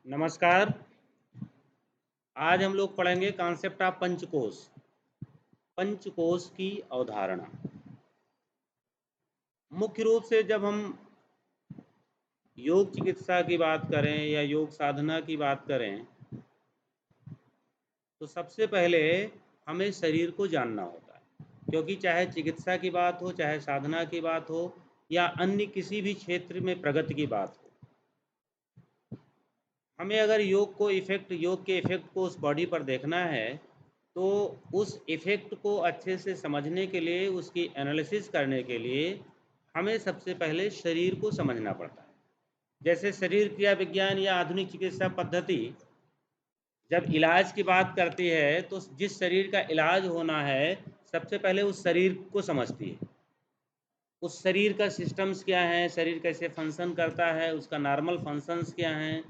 नमस्कार। आज हम लोग पढ़ेंगे कॉन्सेप्ट ऑफ पंचकोश। पंचकोश की अवधारणा। मुख्य रूप से जब हम योग चिकित्सा की बात करें या योग साधना की बात करें, तो सबसे पहले हमें शरीर को जानना होता है। क्योंकि चाहे चिकित्सा की बात हो, चाहे साधना की बात हो या अन्य किसी भी क्षेत्र में प्रगति की बात हो, हमें अगर योग के इफ़ेक्ट को उस बॉडी पर देखना है, तो उस इफ़ेक्ट को अच्छे से समझने के लिए, उसकी एनालिसिस करने के लिए हमें सबसे पहले शरीर को समझना पड़ता है। जैसे शरीर क्रिया विज्ञान या आधुनिक चिकित्सा पद्धति जब इलाज की बात करती है, तो जिस शरीर का इलाज होना है, सबसे पहले उस शरीर को समझती है। उस शरीर का सिस्टम्स क्या हैं, शरीर कैसे फंक्शन करता है, उसका नॉर्मल फंक्शंस क्या हैं,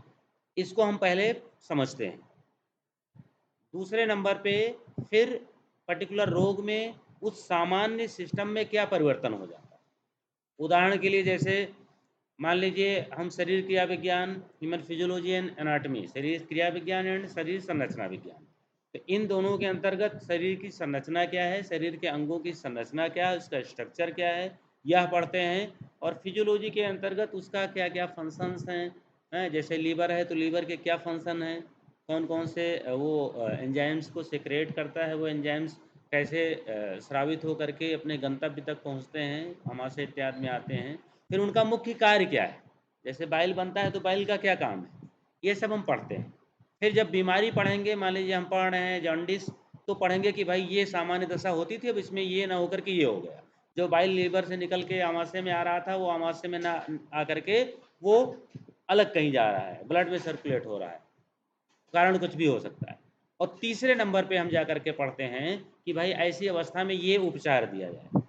इसको हम पहले समझते हैं। दूसरे नंबर पे फिर पर्टिकुलर रोग में उस सामान्य सिस्टम में क्या परिवर्तन हो जाता है। उदाहरण के लिए जैसे मान लीजिए हम शरीर क्रिया विज्ञान, ह्यूमन फिजियोलॉजी एंड एनाटॉमी, शरीर क्रिया विज्ञान एंड शरीर संरचना विज्ञान। तो इन दोनों के अंतर्गत शरीर की संरचना क्या है, शरीर के अंगों की संरचना क्या है, उसका स्ट्रक्चर क्या है, यह पढ़ते हैं। और फिजियोलॉजी के अंतर्गत उसका क्या क्या फंक्शंस हैं, जैसे लीवर है तो लीवर के क्या फंक्शन हैं, कौन कौन से वो एंजाइम्स को सेक्रेट करता है, वो एंजाइम्स कैसे स्रावित होकर के अपने गंतव्य तक पहुंचते हैं, आमाशय इत्यादि में आते हैं। फिर उनका मुख्य कार्य क्या है, जैसे बाइल बनता है तो बाइल का क्या काम है, ये सब हम पढ़ते हैं। फिर जब बीमारी पढ़ेंगे, मान लीजिए हम पढ़ रहे हैं जॉन्डिस, तो पढ़ेंगे कि भाई ये सामान्य दशा होती थी, अब इसमें ये ना होकर के ये हो गया। जो बाइल लीवर से निकल के आमाशय में आ रहा था, वो आमाशय में ना आकर के वो अलग कहीं जा रहा है, ब्लड में सर्कुलेट हो रहा है, कारण कुछ भी हो सकता है। और तीसरे नंबर पे हम जा कर के पढ़ते हैं कि भाई ऐसी अवस्था में ये उपचार दिया जाए।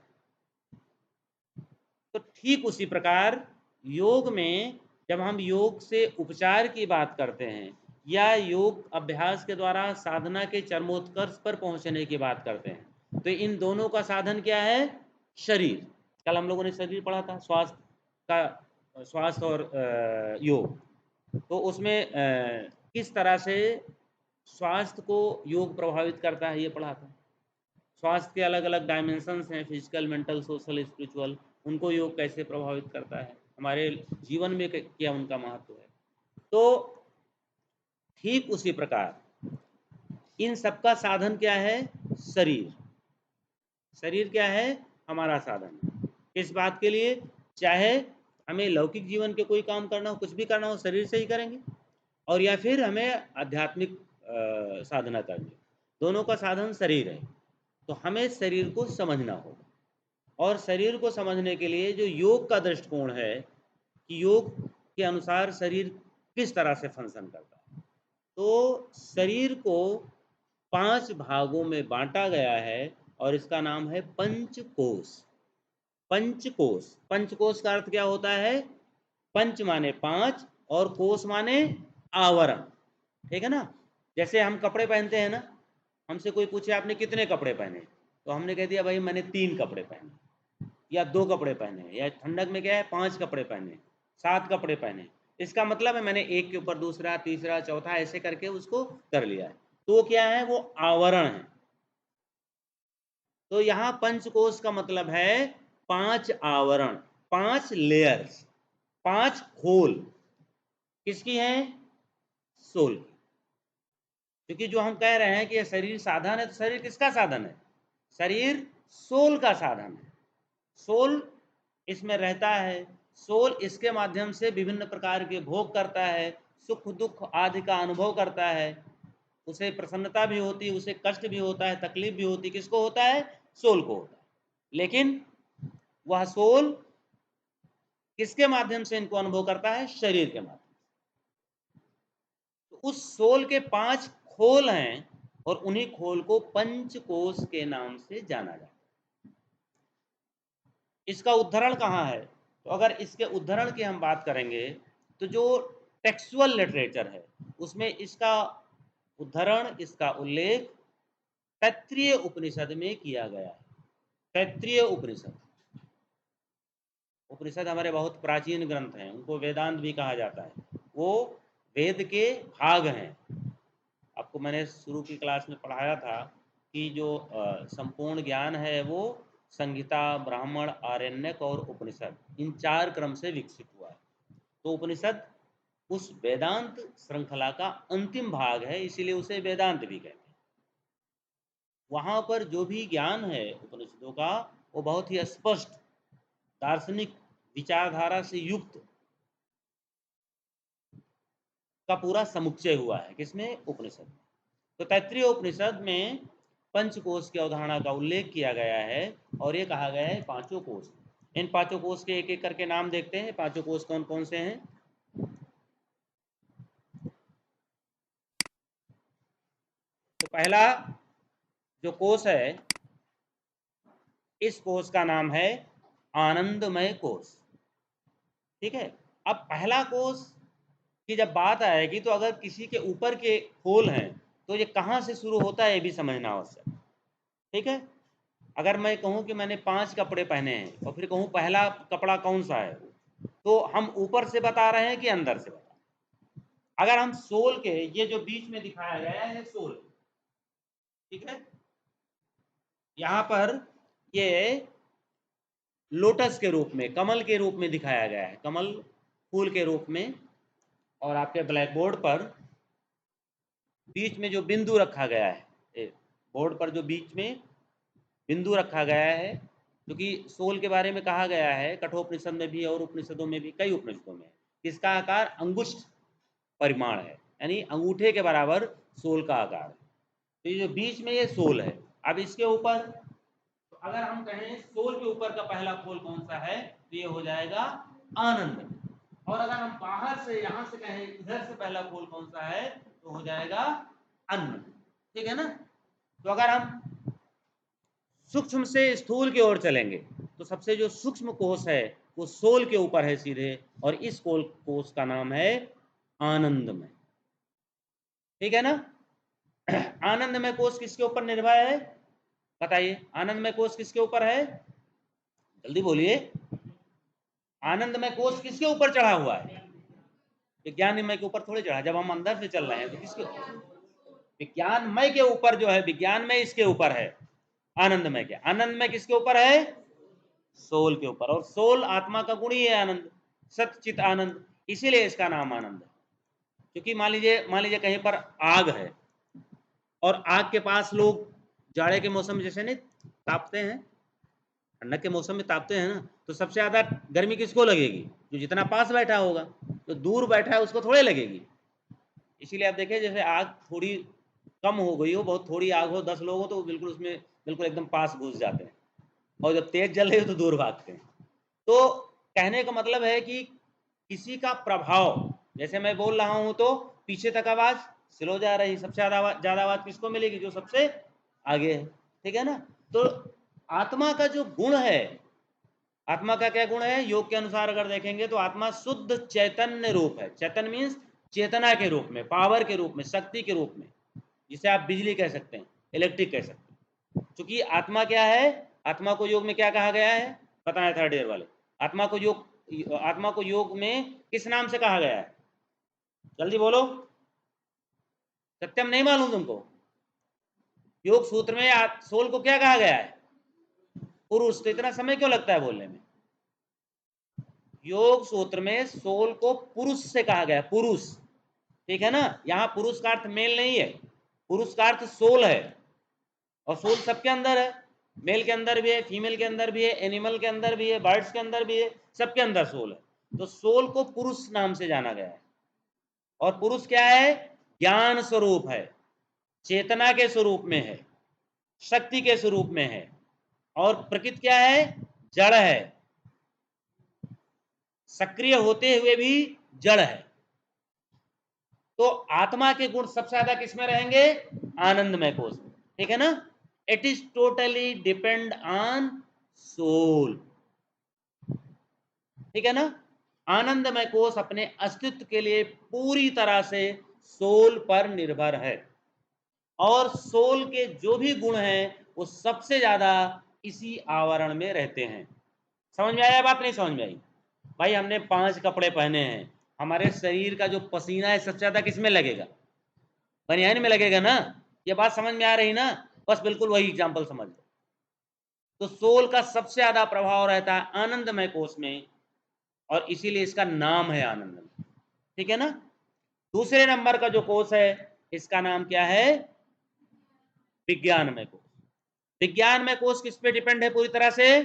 तो ठीक उसी प्रकार योग में जब हम योग से उपचार की बात करते हैं या योग अभ्यास के द्वारा साधना के चरमोत्कर्ष पर पहुंचने की बात करते हैं, तो इन दोनों का साधन क्या है? शरीर। कल हम लोगों ने शरीर पढ़ा था, स्वास्थ्य और योग। तो उसमें किस तरह से स्वास्थ्य को योग प्रभावित करता है, ये पढ़ा था। स्वास्थ्य के अलग अलग डायमेंशंस हैं, फिजिकल, मेंटल, सोशल, स्पिरिचुअल। उनको योग कैसे प्रभावित करता है, हमारे जीवन में क्या उनका महत्व है। तो ठीक उसी प्रकार इन सबका साधन क्या है? शरीर। शरीर क्या है? हमारा साधन। किस बात के लिए? चाहे हमें लौकिक जीवन के कोई काम करना हो, कुछ भी करना हो, शरीर से ही करेंगे। और या फिर हमें आध्यात्मिक साधना करनी, दोनों का साधन शरीर है। तो हमें शरीर को समझना होगा। और शरीर को समझने के लिए जो योग का दृष्टिकोण है कि योग के अनुसार शरीर किस तरह से फंक्शन करता है, तो शरीर को 5 भागों में बांटा गया है और इसका नाम है पंचकोश। पंचकोश, पंचकोश का अर्थ क्या होता है? पंच माने 5 और कोश माने आवरण। ठीक है ना? जैसे हम कपड़े पहनते हैं ना, हमसे कोई पूछे आपने कितने कपड़े पहने, तो हमने कह दिया भाई मैंने 3 कपड़े पहने या 2 कपड़े पहने, या ठंडक में क्या है 5 कपड़े पहने, 7 कपड़े पहने। इसका मतलब है मैंने एक के ऊपर दूसरा, तीसरा, चौथा ऐसे करके उसको कर लिया है। तो क्या है? वो आवरण है। तो यहाँ पंचकोश का मतलब है 5 आवरण, 5 लेयर्स, 5 खोल। किसकी है? सोल की। क्योंकि जो हम कह रहे हैं कि ये शरीर साधन है, तो शरीर किसका साधन है? शरीर सोल का साधन है। सोल इसमें रहता है, सोल इसके माध्यम से विभिन्न प्रकार के भोग करता है, सुख दुख आदि का अनुभव करता है। उसे प्रसन्नता भी होती है, उसे कष्ट भी होता है, तकलीफ भी होती है। किसको होता है? सोल को होता है। लेकिन वह सोल किसके माध्यम से इनको अनुभव करता है? शरीर के माध्यम। तो उस सोल के 5 खोल हैं और उन्हीं खोल को पंचकोश के नाम से जाना जाता है। इसका उद्धरण कहाँ है? तो अगर इसके उद्धरण की हम बात करेंगे, तो जो टेक्सुअल लिटरेचर है उसमें इसका उद्धरण, इसका उल्लेख तैत्तिरीय उपनिषद में किया गया है। तैत्तिरीय उपनिषद, उपनिषद हमारे बहुत प्राचीन ग्रंथ हैं, उनको वेदांत भी कहा जाता है। वो वेद के भाग हैं। आपको मैंने शुरू की क्लास में पढ़ाया था कि जो संपूर्ण ज्ञान है वो संहिता, ब्राह्मण, आरण्यक और उपनिषद, इन 4 क्रम से विकसित हुआ है। तो उपनिषद उस वेदांत श्रृंखला का अंतिम भाग है, इसीलिए उसे वेदांत भी कहते हैं। वहाँ पर जो भी ज्ञान है उपनिषदों का, वो बहुत ही स्पष्ट दार्शनिक विचारधारा से युक्त का पूरा समुच्चय हुआ है। किसमें? उपनिषद। तो तैत्तिरीय उपनिषद में पंचकोश की अवधारणा का उल्लेख किया गया है और ये कहा गया है 5 कोश। इन 5 कोश के एक एक करके नाम देखते हैं। 5 कोश कौन कौन से हैं? तो पहला जो कोश है, इस कोश का नाम है आनंदमय कोश। ठीक है। अब पहला कोश की जब बात आएगी तो अगर किसी के ऊपर के खोल हैं तो ये कहाँ से शुरू होता है ये भी समझना आवश्यक। ठीक है। अगर मैं कहूँ कि मैंने 5 कपड़े पहने हैं और फिर कहूँ पहला कपड़ा कौन सा है, तो हम ऊपर से बता रहे हैं कि अंदर से बता रहे हैं। अगर हम सोल के, ये जो बीच में दिखाया गया है सोल, ठीक है, यहाँ पर ये लोटस के रूप में, कमल के रूप में दिखाया गया है, कमल फूल के रूप में। और आपके ब्लैक बोर्ड पर बीच में जो बिंदु रखा गया है, बोर्ड पर जो बीच में बिंदु रखा गया है, क्योंकि सोल के बारे में कहा गया है कठोपनिषद में भी और उपनिषदों में भी, कई उपनिषदों में, इसका आकार अंगुष्ठ परिमाण है, यानी अंगूठे के बराबर सोल का आकार है। तो ये जो बीच में ये सोल है। अब इसके ऊपर, तो अगर हम कहें सोल के ऊपर का पहला खोल कौन सा है, तो ये हो जाएगा आनंद। और अगर हम बाहर से, यहां से कहें इधर से पहला खोल कौन सा है, तो हो जाएगा अन्न। ठीक है ना। तो अगर हम सूक्ष्म से स्थूल की ओर चलेंगे तो सबसे जो सूक्ष्म कोश है वो सोल के ऊपर है सीधे, और इस कोश का नाम है आनंदमय। ठीक है ना। आनंदमय कोश किसके ऊपर निर्भर है? बताइए, आनंदमय कोश किसके ऊपर है? जल्दी बोलिए। आनंदमय कोश किसके ऊपर चढ़ा हुआ है? विज्ञानमय के ऊपर थोड़ी चढ़ा। जब हम अंदर से चल रहे हैं तो किसके? विज्ञानमय के ऊपर जो है, विज्ञानमय इसके ऊपर है, आनंदमय के। आनंदमय किसके ऊपर है? सोल के ऊपर। और सोल आत्मा का गुण ही है आनंद, सच्चित आनंद, इसीलिए इसका नाम आनंद है। क्योंकि मान लीजिए कहीं पर आग है और आग के पास लोग जाड़े के मौसम में जैसे नहीं तापते हैं, ठंडक के मौसम में तापते हैं ना, तो सबसे ज्यादा गर्मी किसको लगेगी? जो जितना पास बैठा होगा। तो दूर बैठा है उसको थोड़े लगेगी। इसीलिए आप देखिए, जैसे आग थोड़ी कम हो गई हो, बहुत थोड़ी आग हो, 10 लोग हो, तो बिल्कुल उसमें बिल्कुल एकदम पास घुस जाते हैं, और जब तेज जल रही हो तो दूर भागते हैं। तो कहने का मतलब है कि किसी का प्रभाव, जैसे मैं बोल रहा हूं तो पीछे तक आवाज स्लो जा रही, सबसे ज्यादा आवाज किसको मिलेगी? जो सबसे आगे है। ठीक है ना। तो आत्मा का जो गुण है, आत्मा का क्या गुण है? योग के अनुसार अगर देखेंगे तो आत्मा शुद्ध चैतन्य रूप है। चैतन्य मीन्स चेतना के रूप में, पावर के रूप में, शक्ति के रूप में, जिसे आप बिजली कह सकते हैं, इलेक्ट्रिक कह सकते हैं। क्योंकि आत्मा क्या है? आत्मा को योग में क्या कहा गया है? बताया था ढेर वाले। आत्मा को योग में किस नाम से कहा गया है? जल्दी बोलो। सत्यम नहीं मालूम तुमको? योग सूत्र में सोल को क्या कहा गया है? पुरुष। तो इतना समय क्यों लगता है बोलने में? योग सूत्र में सोल को पुरुष से कहा गया, पुरुष। ठीक है ना। यहां पुरुष का अर्थ मेल नहीं है, पुरुष का अर्थ सोल है। और सोल सबके अंदर है, मेल के अंदर भी है, फीमेल के अंदर भी है, एनिमल के अंदर भी है, बर्ड्स के अंदर भी है, सबके अंदर सोल है। तो सोल को पुरुष नाम से जाना गया है। और पुरुष क्या है? ज्ञान स्वरूप है, चेतना के स्वरूप में है, शक्ति के स्वरूप में है। और प्रकृति क्या है? जड़ है, सक्रिय होते हुए भी जड़ है। तो आत्मा के गुण सबसे ज्यादा किसमें रहेंगे? आनंदमय कोश में। ठीक है ना। It is totally depend on soul. ठीक है ना। आनंदमय कोश अपने अस्तित्व के लिए पूरी तरह से सोल पर निर्भर है। और सोल के जो भी गुण हैं वो सबसे ज्यादा इसी आवरण में रहते हैं। समझ में आया बात? नहीं समझ में आई? भाई हमने 5 कपड़े पहने हैं, हमारे शरीर का जो पसीना है सबसे ज्यादा किसमें लगेगा? बनियान में लगेगा ना। ये बात समझ में आ रही ना? बस बिल्कुल वही एग्जांपल समझ लो। तो सोल का सबसे ज्यादा प्रभाव रहता है आनंदमय कोष में, और इसीलिए इसका नाम है आनंदमय। ठीक है ना? दूसरे नंबर का जो कोष है इसका नाम क्या है? विज्ञानमय कोष। विज्ञानमय कोष किस पे डिपेंड है पूरी तरह से?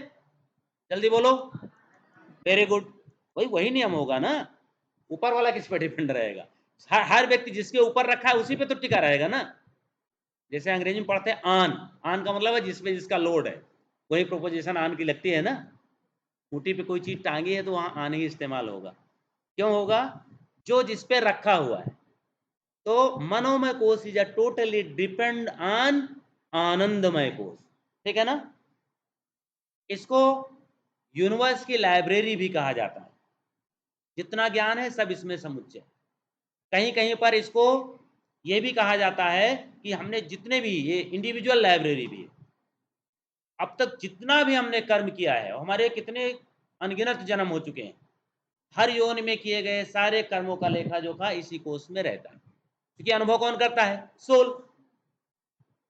जल्दी बोलो। Very good. वही वही नियम होगा ना। ऊपर वाला किस पे डिपेंड रहेगा? हर व्यक्ति जिसके ऊपर रखा है उसी पे तो टिका रहेगा ना। जैसे अंग्रेजी में पढ़ते हैं आन, आन का मतलब है जिसपे जिसका लोड है, वही प्रोपोजिशन आन की लगती है ना। ऊटी पे कोई चीज टांगी है तो वहां आन ही इस्तेमाल होगा। क्यों होगा? जो जिस पे रखा हुआ है। तो मनोमय कोष is a totally depend on आनंदमय कोष। ठीक है ना? इसको यूनिवर्स की लाइब्रेरी भी कहा जाता है। जितना ज्ञान है सब इसमें समुच्चय। कहीं कहीं पर इसको ये भी कहा जाता है कि हमने जितने भी, ये इंडिविजुअल लाइब्रेरी भी है, अब तक जितना भी हमने कर्म किया है, हमारे कितने अनगिनत जन्म हो चुके हैं, हर योनि में किए गए सारे कर्मों का लेखा जोखा इसी कोष में रहता है। क्योंकि अनुभव कौन करता है? सोल।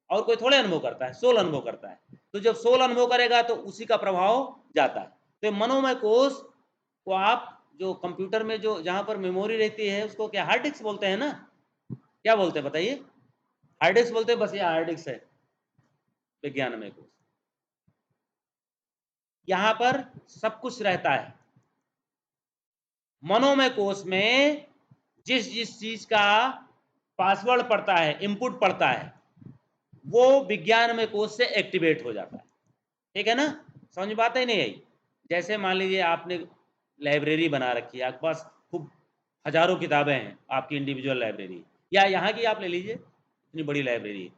और कोई थोड़े अनुभव करता है, सोल अनुभव करता है। तो जब सोल अनुभव करेगा तो उसी का प्रभाव जाता है। तो मनोमय कोष को आप जो कंप्यूटर में जो जहां पर मेमोरी रहती है उसको क्या हार्ड डिस्क बोलते हैं ना? क्या बोलते हैं बताइए? हार्ड डिस्क बोलते हैं। बस ये हार्ड डिस्क है विज्ञानमय कोष। यहां पर सब कुछ रहता है। मनोमय कोष में जिस जिस चीज का पासवर्ड पड़ता है, इनपुट पड़ता है, वो विज्ञानमय कोष से एक्टिवेट हो जाता है। ठीक है ना? समझ में बात ही नहीं आई? जैसे मान लीजिए आपने लाइब्रेरी बना रखी है, आपके पास खूब हजारों किताबें हैं, आपकी इंडिविजुअल लाइब्रेरी, या यहाँ की आप ले लीजिए, इतनी बड़ी लाइब्रेरी है,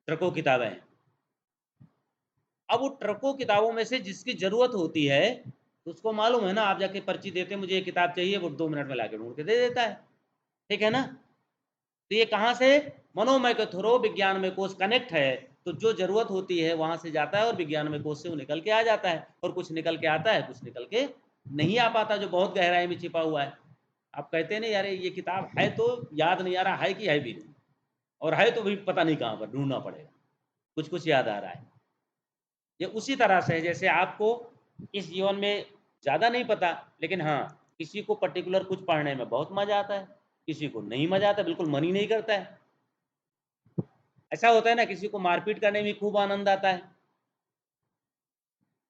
ट्रकों किताबें हैं। अब वो ट्रकों किताबों में से जिसकी जरूरत होती है तो उसको मालूम है ना, आप जाके पर्ची देते मुझे ये किताब चाहिए, वो 2 मिनट में लाके ढूंढ के दे देता है। ठीक है ना? तो ये कहाँ से? मनोमय के थ्रू विज्ञानमय कोष कनेक्ट है। तो जो जरूरत होती है वहां से जाता है और विज्ञानमय कोष से वो निकल के आ जाता है, और कुछ निकल के आता है, कुछ निकल के नहीं आ पाता, जो बहुत गहराई में छिपा हुआ है। आप कहते हैं ना यार ये किताब है तो याद नहीं आ रहा है कि है भी नहीं, और है तो भी पता नहीं कहाँ पर ढूंढना पड़ेगा, कुछ कुछ याद आ रहा है। ये उसी तरह से है जैसे आपको इस जीवन में ज़्यादा नहीं पता, लेकिन हाँ किसी को पर्टिकुलर कुछ पढ़ने में बहुत मजा आता है, किसी को नहीं मजा आता, बिल्कुल मन ही नहीं करता है। ऐसा होता है ना, किसी को मारपीट करने में खूब आनंद आता है,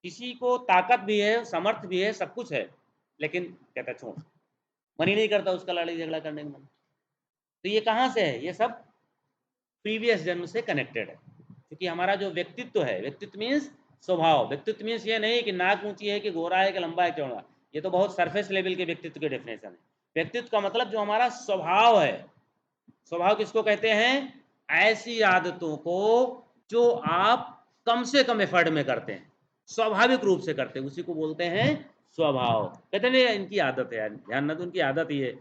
किसी को ताकत भी है, समर्थ भी है, सब कुछ है, लेकिन कहता है छोड़, मन ही नहीं करता उसका लड़ाई झगड़ा करने का मन। तो ये कहाँ से है? ये सब प्रीवियस जन्म से कनेक्टेड है। क्योंकि हमारा जो व्यक्तित्व है, व्यक्तित्व मीन्स स्वभाव, व्यक्तित्व मीन्स ये नहीं कि नाक ऊंची है कि गोरा है कि लंबा है चौड़ा, ये तो बहुत सरफेस लेवल के व्यक्तित्व के डेफिनेशन है। व्यक्तित्व का मतलब जो हमारा स्वभाव है। स्वभाव किसको कहते हैं? ऐसी आदतों को जो आप कम से कम एफर्ट में करते हैं, स्वाभाविक रूप से करते हैं, उसी को बोलते हैं स्वभाव। कहते हैं इनकी आदत है यार, ध्यान ना, तो उनकी आदत ही है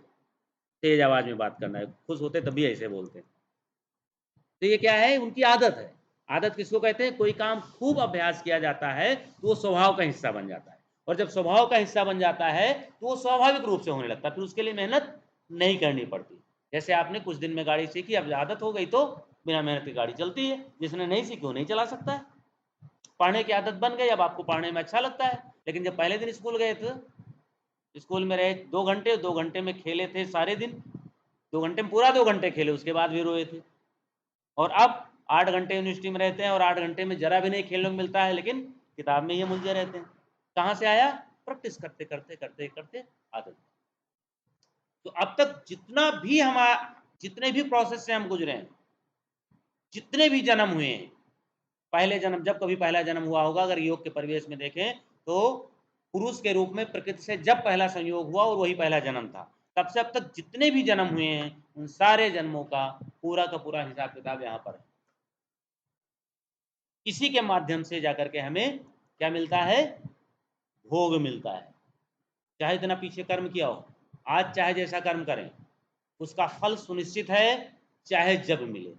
तेज आवाज में बात करना है, खुश होते तभी ऐसे बोलते हैं। तो ये क्या है? उनकी आदत है। आदत किसको कहते हैं? कोई काम खूब अभ्यास किया जाता है तो वो स्वभाव का हिस्सा बन जाता है, और जब स्वभाव का हिस्सा बन जाता है तो वो स्वाभाविक रूप से होने लगता है, फिर उसके लिए मेहनत नहीं करनी पड़ती। जैसे आपने कुछ दिन में गाड़ी सीखी, अब आदत हो गई तो बिना मेहनत की गाड़ी चलती है। जिसने नहीं सीखी वो नहीं चला सकता है। पढ़ने की आदत बन गई, अब आपको पढ़ने में अच्छा लगता है। लेकिन जब पहले दिन स्कूल गए थे, स्कूल में रहे 2 घंटे, 2 घंटे में खेले थे सारे दिन, 2 घंटे में पूरा 2 घंटे खेले, उसके बाद भी रोए थे। और अब 8 घंटे यूनिवर्सिटी में रहते हैं और 8 घंटे में जरा भी नहीं खेलने को मिलता है, लेकिन किताब में ही मुलझे रहते हैं। कहाँ से आया? प्रैक्टिस करते करते करते करते आदत। तो अब तक जितना भी हम जितने भी प्रोसेस से हम गुजरे हैं, जितने भी जन्म हुए हैं, पहले जन्म जब कभी पहला जन्म हुआ होगा, अगर योग के परिवेश में देखें तो पुरुष के रूप में प्रकृति से जब पहला संयोग हुआ और वही पहला जन्म था, तब से अब तक जितने भी जन्म हुए हैं उन सारे जन्मों का पूरा हिसाब किताब यहाँ पर है। इसी के माध्यम से जाकर के हमें क्या मिलता है? भोग मिलता है। चाहे इतना पीछे कर्म किया हो, आज चाहे जैसा कर्म करें, उसका फल सुनिश्चित है, चाहे जब मिले,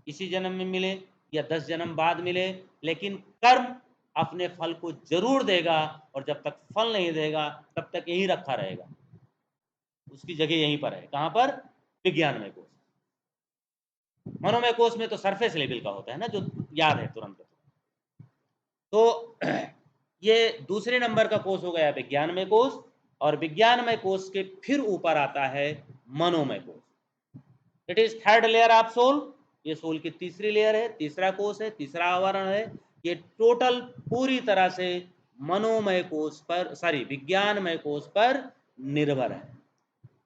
इसी जन्म में मिले या 10 जन्म बाद मिले, लेकिन कर्म अपने फल को जरूर देगा, और जब तक फल नहीं देगा तब तक यही रखा रहेगा। उसकी जगह यहीं पर है। कहाँ पर? विज्ञानमय कोश। मनोमय कोश में तो सरफेस लेवल का होता है ना, जो याद है तुरंत। तो ये दूसरे नंबर का कोश हो गया विज्ञानमय कोश, और विज्ञानमय कोश के फिर ऊपर आता है मनोमय कोश। It is third layer of soul. ये सोल की तीसरी लेयर है, तीसरा कोश है, तीसरा आवरण है। ये टोटल पूरी तरह से मनोमय कोश पर, सॉरी, विज्ञानमय कोश पर निर्भर है।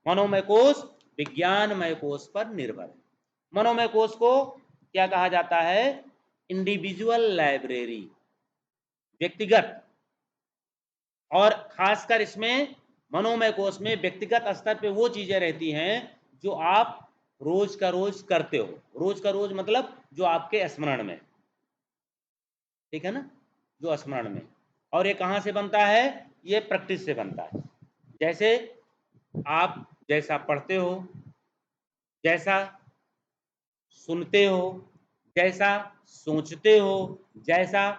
मनोमय कोश विज्ञानमय कोश पर निर्भर है। मनोमय कोश को क्या कहा जाता है? इंडिविजुअल लाइब्रेरी, व्यक्तिगत। और खासकर इसमें मनोमय कोश में व्यक्तिगत स्तर पे वो चीजें रहती हैं जो आप रोज का रोज करते हो। रोज का रोज मतलब जो आपके स्मरण में, ठीक है ना, जो स्मरण में। और ये कहाँ से बनता है? ये प्रैक्टिस से बनता है। जैसे आप जैसा पढ़ते हो, जैसा सुनते हो, जैसा सोचते हो, जैसा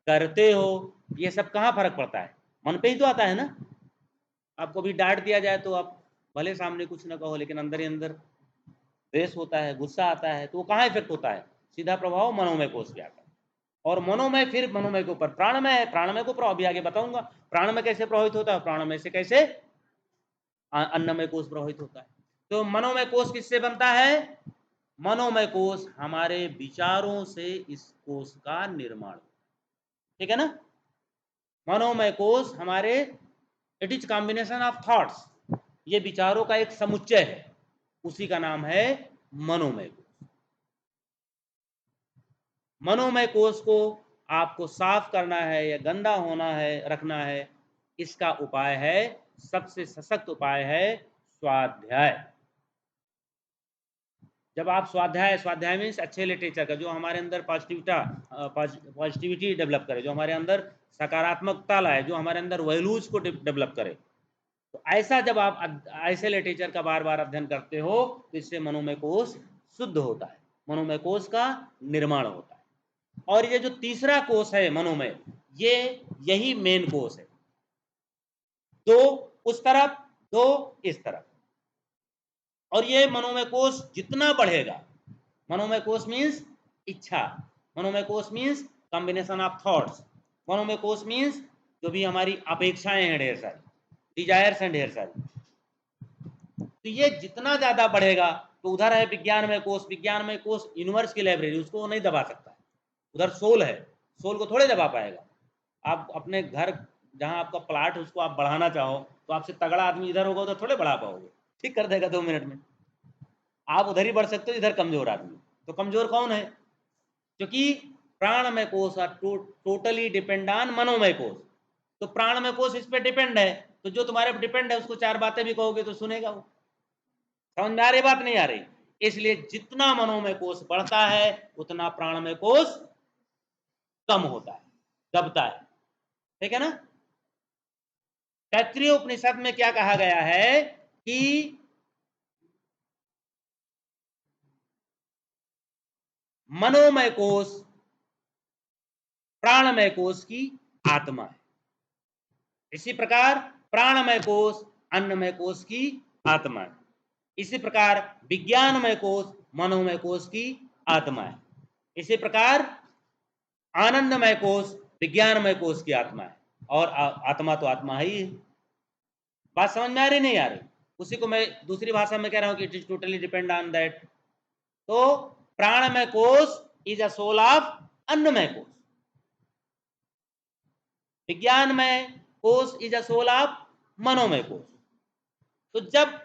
करते हो, ये सब कहाँ फर्क पड़ता है? मन पे ही तो आता है ना। आपको भी डांट दिया जाए तो आप भले सामने कुछ ना कहो, लेकिन अंदर ही अंदर द्वेष होता है, गुस्सा आता है, तो वो कहाँ इफेक्ट होता है? सीधा प्रभाव मनोमय कोश पे आता है। और मनोमय फिर मनोमय के ऊपर प्राणमय है। प्राणमय को प्रभाव भी आगे बताऊंगा, प्राणमय कैसे प्रभावित होता है, प्राणमय से कैसे अन्नमय कोश प्रभावित होता है। तो मनोमय कोश किससे बनता है? मनोमय कोश हमारे विचारों से इस कोश का निर्माण, ठीक है ना। मनोमय कोश हमारे, it is combination of thoughts, ये विचारों का एक समुच्चय है, उसी का नाम है मनोमय कोश। मनोमय कोश को आपको साफ करना है या गंदा होना है, रखना है, इसका उपाय है, सबसे सशक्त उपाय है स्वाध्याय। जब आप स्वाध्याय मीन्स अच्छे लिटरेचर का, जो हमारे अंदर पॉजिटिविटी डेवलप करे, जो हमारे अंदर सकारात्मकता लाए, जो हमारे अंदर वैल्यूज को डेवलप करे, तो ऐसा जब आप ऐसे लिटरेचर का बार बार अध्ययन करते हो तो इससे मनोमय कोश शुद्ध होता है, मनोमय कोश का निर्माण होता है। और ये जो तीसरा कोश है मनोमय, ये यही मेन कोश है। दो उस तरफ, दो इस तरफ। और ये मनोमय कोश जितना बढ़ेगा, मनोमय कोश मीन्स इच्छा, मनोमय कोश मीन्स कॉम्बिनेशन ऑफ थॉट्स, मनोमय कोश मीन्स जो भी हमारी अपेक्षाएं हैं ढेर सारी, डिजायर्स हैं ढेर सारी, तो ये जितना ज्यादा बढ़ेगा, तो उधर है विज्ञानमय कोश। विज्ञानमय कोश यूनिवर्स की लाइब्रेरी, उसको नहीं दबा सकता। उधर सोल है, सोल को थोड़े दबा पाएगा। आप अपने घर जहां आपका प्लाट है उसको आप बढ़ाना चाहो तो आपसे तगड़ा आदमी इधर होगा, उधर थोड़े बढ़ा पाओगे, ठीक कर देगा 2 मिनट में। आप उधर ही बढ़ सकते हो, इधर कमजोर आदमी। तो कमजोर कौन है? क्योंकि प्राणमय कोश आर टोटली डिपेंड ऑन मनोमय कोश। तो प्राणमय कोश इस पे डिपेंड है, तो जो तुम्हारे पे डिपेंड है उसको 4 बातें भी कहोगे तो सुनेगा वो। समझ में आ रही बात, नहीं आ रही? इसलिए जितना मनोमय कोश बढ़ता है उतना प्राणमय कोश कम होता है, दबता है, ठीक है ना। तैत्तिरीय उपनिषद में क्या कहा गया है कि मनोमय कोश प्राणमय कोश की आत्मा है, इसी प्रकार प्राणमय कोश अन्नमय कोश की आत्मा है, इसी प्रकार विज्ञानमय कोश मनोमय कोश की आत्मा है, इसी प्रकार आनंदमय कोश विज्ञानमय कोश की आत्मा है। और आत्मा तो आत्मा ही है। बात समझ में आ रही नहीं आ रही? उसी को मैं दूसरी भाषा में कह रहा हूं कि it is totally depend on that. तो प्राणमय कोश इज अ सोल ऑफ अन्नमय कोश, विज्ञानमय कोश इज अ सोल ऑफ मनोमय कोश। तो जब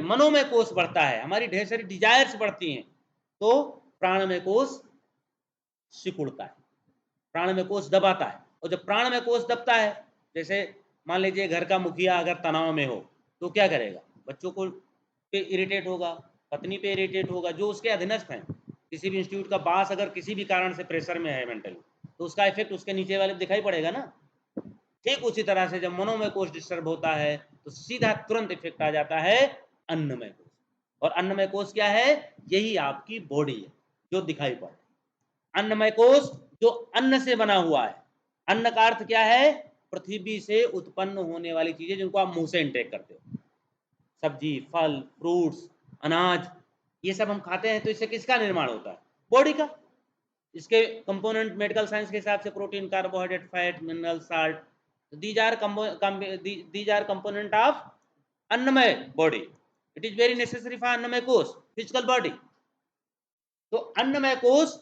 मनोमय कोश बढ़ता है, हमारी ढेर सारी डिजायर्स बढ़ती हैं, तो प्राणमय कोश सिकुड़ता है, प्राणमय कोश दबाता है। और जब प्राणमय कोश दबता है, जैसे मान लीजिए घर का मुखिया अगर तनाव में हो तो क्या करेगा? बच्चों को पे इरिटेट होगा, पत्नी पे इरिटेट होगा, जो उसके अधीनस्थ हैं। किसी भी इंस्टीट्यूट का बास अगर किसी भी कारण से प्रेशर में है मेंटली, तो उसका इफेक्ट उसके नीचे वाले दिखाई पड़ेगा ना। ठीक उसी तरह से जब मनोमय कोश डिस्टर्ब होता है तो सीधा तुरंत इफेक्ट आ जाता है अन्नमय कोश। और अन्नमय कोश क्या है? यही आपकी बॉडी है जो दिखाई पड़ रही है। अन्नमय कोश जो अन्न से बना हुआ है। अन्न का अर्थ क्या है? पृथ्वी से उत्पन्न होने वाली चीजें जिनको आप मुंह से इंटेक करते हो। सब्जी, फल, फ्रूट्स, अनाज, ये सब हम खाते हैं तो इससे किसका निर्माण होता है? बॉडी का। इसके कंपोनेंट मेडिकल साइंस के हिसाब से protein, carbohydrate, fat, mineral, salt, these are component of annamaya body. It is very necessary for annamaya kosh, physical body. तो अन्नमय कोश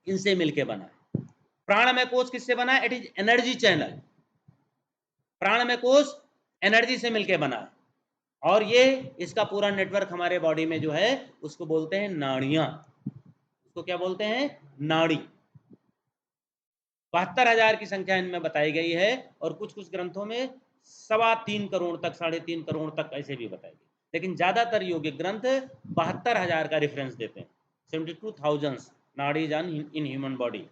इनसे मिलके बना है। प्राणमय कोश किससे बना है? It is energy channel. प्राणमय कोश एनर्जी से मिलके बना है, और ये इसका पूरा नेटवर्क हमारे बॉडी में जो है उसको बोलते हैं नाड़ियां। उसको क्या बोलते हैं? नाड़ी। 72,000 की संख्या इनमें बताई गई है, और कुछ कुछ ग्रंथों में 3.25 करोड़ तक, 3.5 करोड़ तक ऐसे भी बताई गई, लेकिन ज्यादातर योगिक ग्रंथ 72,000 का रेफरेंस देते हैं। 72,000 नाड़ीज इन ह्यूमन बॉडी।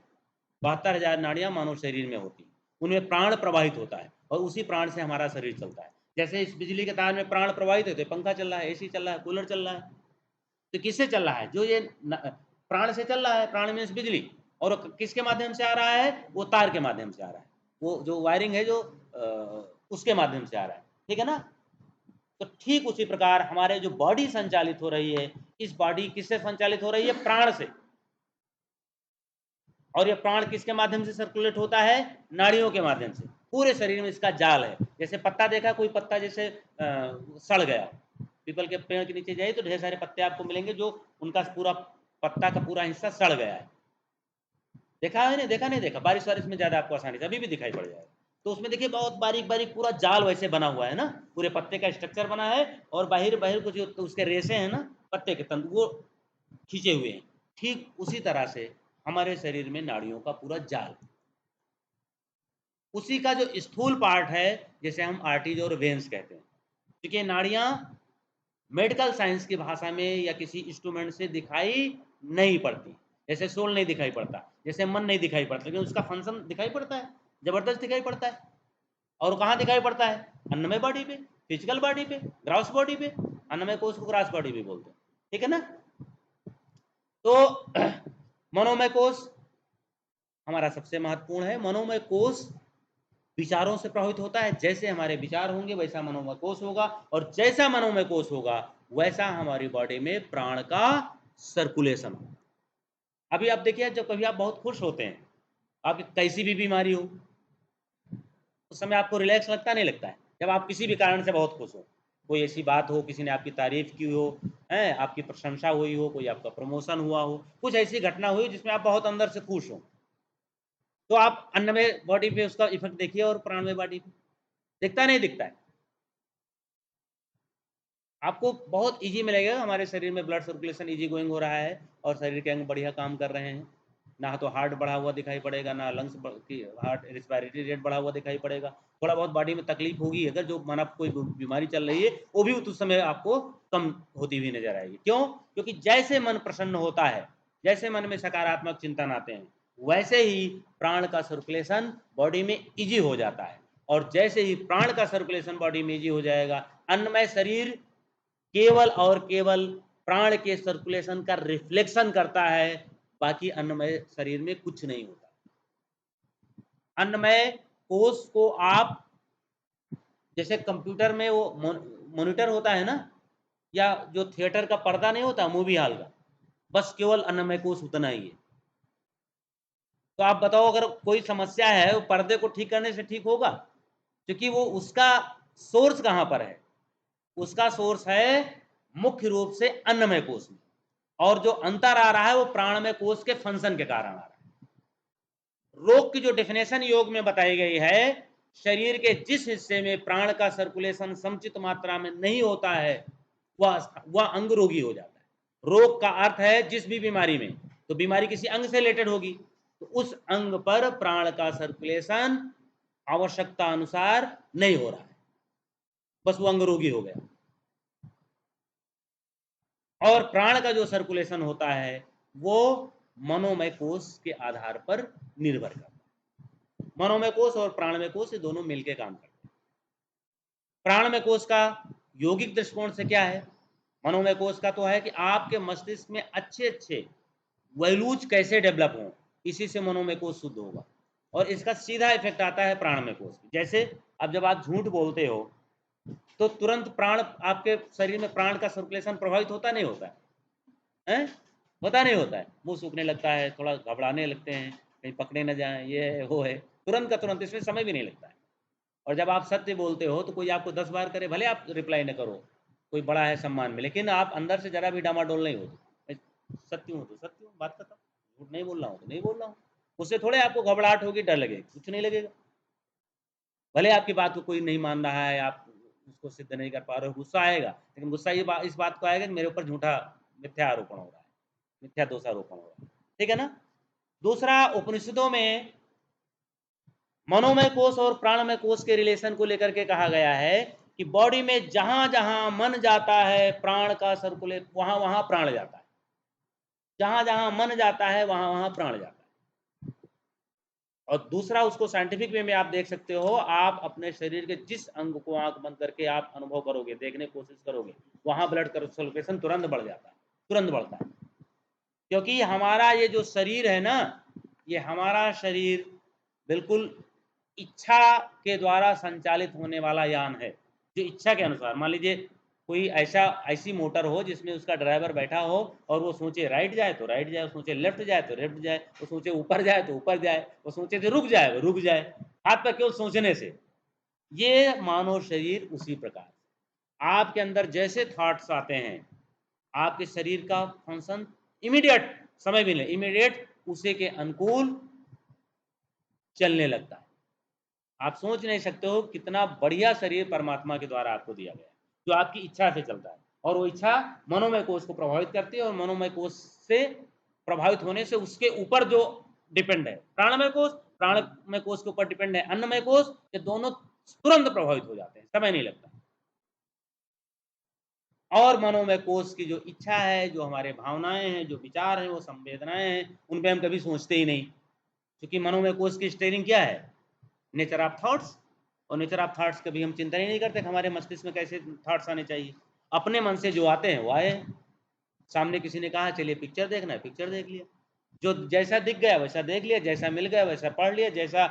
72,000 नाड़ियां मानव शरीर में होती, उनमें प्राण प्रवाहित होता है, और उसी प्राण से हमारा शरीर चलता है। जैसे इस बिजली के तार में प्राण प्रवाहित होते, पंखा चल रहा है, एसी चल रहा है, कूलर चल रहा है, तो किससे चल रहा है? जो ये प्राण से चल रहा है। प्राण मीन्स बिजली, और किसके माध्यम से आ रहा है? वो तार के माध्यम से आ रहा है, वो जो वायरिंग है जो उसके माध्यम से आ रहा है, ठीक है ना? तो ठीक उसी प्रकार हमारे जो बॉडी संचालित हो रही है, इस बॉडी किससे संचालित हो रही है? प्राण से। और ये प्राण किसके माध्यम से सर्कुलेट होता है? नाड़ियों के माध्यम से। पूरे शरीर में इसका जाल है। जैसे पत्ता देखा, कोई पत्ता जैसे सड़ गया, पीपल के पेड़ के नीचे जाइए तो ढेर सारे पत्ते आपको मिलेंगे जो उनका पूरा पत्ता का पूरा हिस्सा सड़ गया है। देखा है? नहीं देखा? नहीं देखा? बारिश वारिश में ज्यादा आपको आसानी से अभी भी दिखाई पड़ जाएगा। तो उसमें देखिए बहुत बारीक बारीक पूरा जाल वैसे बना हुआ है ना, पूरे पत्ते का स्ट्रक्चर बना है, और बाहर बाहर कुछ उसके रेशे हैं ना, पत्ते के तंतु, वो खींचे हुए हैं। ठीक उसी तरह से हमारे शरीर में नाड़ियों का पूरा जाल, उसी का जो स्थूल पार्ट है, जैसे हम आर्टरीज और वेन्स कहते हैं। क्योंकि नाड़ियां मेडिकल साइंस की भाषा में या किसी इंस्ट्रूमेंट से दिखाई नहीं पड़ती। जैसे सोल नहीं दिखाई पड़ता, जैसे मन नहीं दिखाई पड़ता, लेकिन उसका फंक्शन दिखाई पड़ता है, जबरदस्त दिखाई पड़ता है। और कहाँ दिखाई पड़ता है? अन्नमय बॉडी पे, फिजिकल बॉडी पे, ग्रॉस बॉडी पे। अन्नमय कोश को ग्रॉस बॉडी भी बोलते हैं, ठीक है ना? तो मनोमय कोश हमारा सबसे महत्वपूर्ण है। मनोमय कोश विचारों से प्रभावित होता है। जैसे हमारे विचार होंगे वैसा मनोमय कोश होगा, और जैसा मनोमय कोश होगा वैसा हमारी बॉडी में प्राण का सर्कुलेशन होगा। अभी आप देखिए, जब कभी आप बहुत खुश होते हैं, आपकी कैसी भी बीमारी हो, उस समय आपको रिलैक्स लगता नहीं लगता है? जब आप किसी भी कारण से बहुत खुश हो, कोई ऐसी बात हो, किसी ने आपकी तारीफ की हो, है आपकी प्रशंसा हुई हो, कोई आपका प्रमोशन हुआ हो, कुछ ऐसी घटना हुई जिसमें आप बहुत अंदर से खुश हो, तो आप अन्नमय बॉडी पे उसका इफेक्ट देखिए और प्राणमय बॉडी पे दिखता नहीं दिखता है? आपको बहुत ईजी मिलेगा। हमारे शरीर में ब्लड सर्कुलेशन ईजी गोइंग हो रहा है, और शरीर के अंग बढ़िया काम कर रहे हैं। ना तो हार्ट बढ़ा हुआ दिखाई पड़ेगा, ना लंग्स की हार्ट रिस्पायरेटरी रेट बढ़ा हुआ दिखाई पड़ेगा। थोड़ा बहुत बॉडी में तकलीफ होगी, अगर जो माना कोई बीमारी चल रही है, वो भी उस समय आपको कम होती हुई नजर आएगी। क्यों? क्योंकि जैसे मन प्रसन्न होता है, जैसे मन में सकारात्मक चिंतन आते हैं, वैसे ही प्राण का सर्कुलेशन बॉडी में ईजी हो जाता है। और जैसे ही प्राण का सर्कुलेशन बॉडी में ईजी हो जाएगा, अन्नमय शरीर केवल और केवल प्राण के सर्कुलेशन का रिफ्लेक्शन करता है, बाकी अन्नमय शरीर में कुछ नहीं होता। अन्नमय कोश को आप जैसे कंप्यूटर में वो मॉनिटर होता है ना, या जो थिएटर का पर्दा नहीं होता मूवी हॉल का, बस केवल अन्नमय कोश उतना ही है। तो आप बताओ, अगर कोई समस्या है, वो पर्दे को ठीक करने से ठीक होगा? क्योंकि वो उसका सोर्स कहां पर है? उसका सोर्स है मुख्य रूप से अन्नमय कोश में, और जो अंतर आ रहा है वो प्राणमय कोश के फंक्शन के कारण आ रहा है। रोग की जो डेफिनेशन योग में बताई गई है, शरीर के जिस हिस्से में प्राण का सर्कुलेशन समुचित मात्रा में नहीं होता है, वह अंग रोगी हो जाता है। रोग का अर्थ है जिस भी बीमारी में, तो बीमारी किसी अंग से रिलेटेड होगी, तो उस अंग पर प्राण का सर्कुलेशन आवश्यकता अनुसार नहीं हो रहा है, बस वो अंग रोगी हो गया। और प्राण का जो सर्कुलेशन होता है वो मनोमय कोश के आधार पर निर्भर करता है। मनोमय कोश और प्राणमय कोश ये दोनों मिलकर काम करते हैं। प्राणमय कोश का योगिक दृष्टिकोण से क्या है? मनोमय कोश का तो है कि आपके मस्तिष्क में अच्छे अच्छे वैल्यूज कैसे डेवलप हों, इसी से मनोमय कोश शुद्ध होगा, और इसका सीधा इफेक्ट आता है प्राणमय कोश में। जैसे अब जब आप झूठ बोलते हो, तो तुरंत प्राण आपके शरीर में प्राण का सर्कुलेशन प्रभावित होता नहीं होता है? होता नहीं होता है? मुँह सूखने लगता है, थोड़ा घबराने लगते हैं, कहीं पकड़े ना जाएँ, ये है, वो है, तुरंत का तुरंत, इसमें समय भी नहीं लगता है। और जब आप सत्य बोलते हो तो कोई आपको 10 बार करे, भले आप रिप्लाई ना करो, कोई बड़ा है सम्मान में, लेकिन आप अंदर से ज़रा भी डामाडोल नहीं होते। मैं सत्य हूँ तो सत्य हूँ, बात खत्म। झूठ नहीं बोल रहा हूँ तो नहीं बोल रहा हूँ। उससे थोड़े आपको घबराहट होगी, डर लगेगा, कुछ नहीं लगेगा। भले आपकी बात को कोई नहीं मान रहा है, आप उसको सिद्ध नहीं कर पा रहे हो, गुस्सा आएगा, लेकिन गुस्सा इस बात को आएगा कि मेरे ऊपर झूठा मिथ्या आरोपण हो रहा है, मिथ्या दोषारोपण हो रहा है। ठीक है ना? दूसरा, उपनिषदों में मनोमय कोष और प्राणमय कोष के रिलेशन को लेकर के कहा गया है कि बॉडी में जहां-जहां मन जाता है, प्राण का सर्कुलेट वहां-वहां प्राण जाता है। जहां-जहां मन जाता है, वहां-वहां प्राण जाता है। और दूसरा, उसको साइंटिफिक वे में आप देख सकते हो, आप अपने शरीर के जिस अंग को आँख बंद करके आप अनुभव करोगे, देखने की कोशिश करोगे, वहाँ ब्लड सर्कुलेशन तुरंत बढ़ जाता है, तुरंत बढ़ता है। क्योंकि हमारा ये जो शरीर है ना, ये हमारा शरीर बिल्कुल इच्छा के द्वारा संचालित होने वाला यान है। जो इच्छा के अनुसार, मान लीजिए कोई ऐसी मोटर हो जिसमें उसका ड्राइवर बैठा हो और वो सोचे राइट जाए तो राइट जाए, वो सोचे लेफ्ट जाए तो लेफ्ट जाए, वो सोचे ऊपर जाए तो ऊपर जाए, वो सोचे तो रुक जाए वो रुक जाए, हाथ पर केवल सोचने से। ये मानव शरीर उसी प्रकार, आपके अंदर जैसे थॉट्स आते हैं, आपके शरीर का फंक्शन इमीडिएट, समय भी नहीं, इमीडिएट उसी के अनुकूल चलने लगता है। आप सोच नहीं सकते हो कितना बढ़िया शरीर परमात्मा के द्वारा आपको दिया गया है, जो आपकी इच्छा से चलता है, और वो इच्छा मनोमय कोष को प्रभावित करती है, और मनोमय कोष से प्रभावित होने से उसके ऊपर जो डिपेंड है प्राणमय कोष, प्राणमय कोष के ऊपर डिपेंड है अन्नमय कोष, ये दोनों तुरंत प्रभावित हो जाते हैं, समय नहीं लगता। और मनोमय कोष की जो इच्छा है, जो हमारे भावनाएं हैं, जो विचार हैं, वो संवेदनाएं हैं, उन पे हम कभी सोचते ही नहीं, क्योंकि मनोमय कोष की स्टेयरिंग क्या है? Nature of thoughts. और नेचर ऑफ थॉट्स कभी हम चिंता ही नहीं करते कि हमारे मस्तिष्क में कैसे थॉट्स आने चाहिए। अपने मन से जो आते हैं वो आए। सामने किसी ने कहा चलिए पिक्चर देखना है, पिक्चर देख लिया, जो जैसा दिख गया वैसा देख लिया, जैसा मिल गया वैसा पढ़ लिया, जैसा